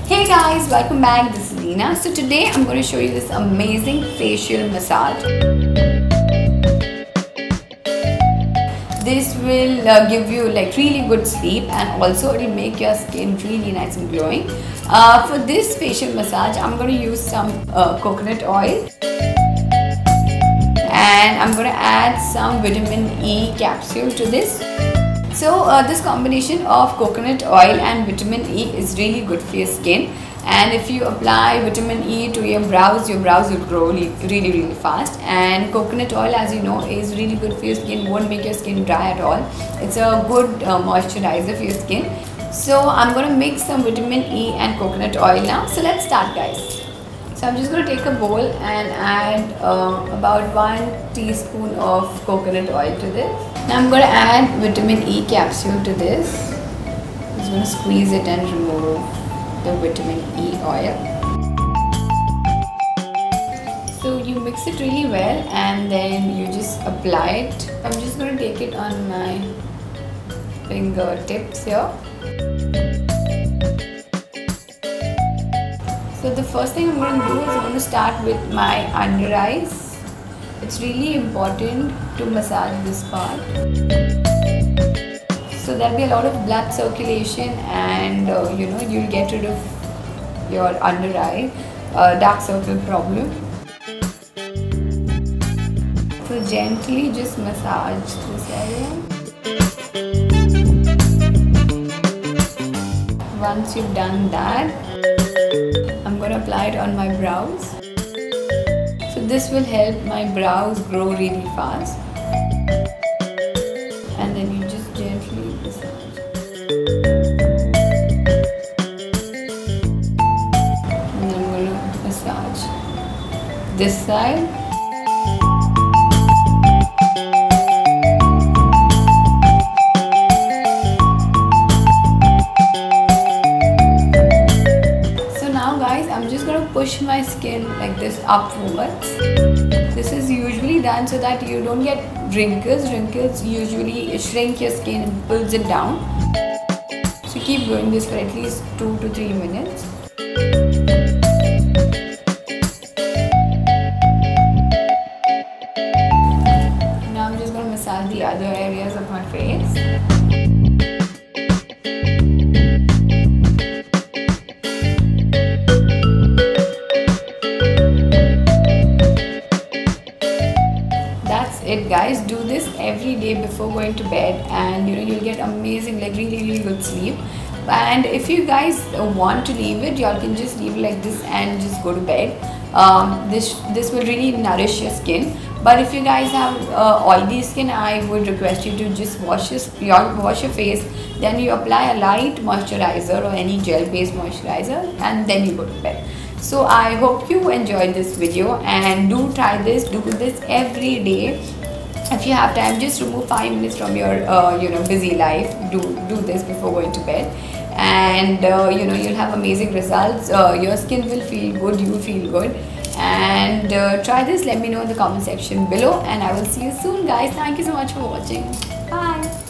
Hey guys, welcome back. This is Leena. So today I'm going to show you this amazing facial massage. This will give you like really good sleep, and also it will make your skin really nice and glowing. For this facial massage, I'm going to use some coconut oil, and I'm going to add some vitamin E capsule to this. So this combination of coconut oil and vitamin E is really good for your skin. And if you apply vitamin E to your brows will grow really fast. And coconut oil, as you know, is really good for your skin, won't make your skin dry at all. It's a good moisturizer for your skin. So I'm going to mix some vitamin E and coconut oil now. So let's start, guys. So I'm just going to take a bowl and add about 1 teaspoon of coconut oil to this. Now I'm going to add vitamin E capsule to this. I'm just going to squeeze it and remove the vitamin E oil. So you mix it really well and then you just apply it. I'm just going to take it on my fingertips here. So the first thing I'm going to do is I'm going to start with my under eyes. It's really important to massage this part. So there'll be a lot of blood circulation, and you'll get rid of your under eye dark circle problem. So gently just massage this area. Once you've done that, I'm going to apply it on my brows. So this will help my brows grow really fast. And then you just gently massage. And then I'm going to massage this side. I'm just going to push my skin like this upwards. This is usually done so that you don't get wrinkles. Wrinkles usually shrink your skin and pulls it down. So keep doing this for at least 2 to 3 minutes. Now I'm just going to massage the other areas of my face. It, guys, do this every day before going to bed, and you'll get amazing, like really good sleep. And if you guys want to leave it, y'all can just leave it like this and just go to bed. This will really nourish your skin. But if you guys have oily skin, I would request you to just wash your face, then you apply a light moisturizer or any gel based moisturizer, and then you go to bed. So I hope you enjoyed this video, and do try this, do this every day. If you have time, just remove 5 minutes from your busy life. Do this before going to bed, and you'll have amazing results. Your skin will feel good, you feel good. And try this. Let me know in the comment section below, and I will see you soon, guys. Thank you so much for watching. Bye.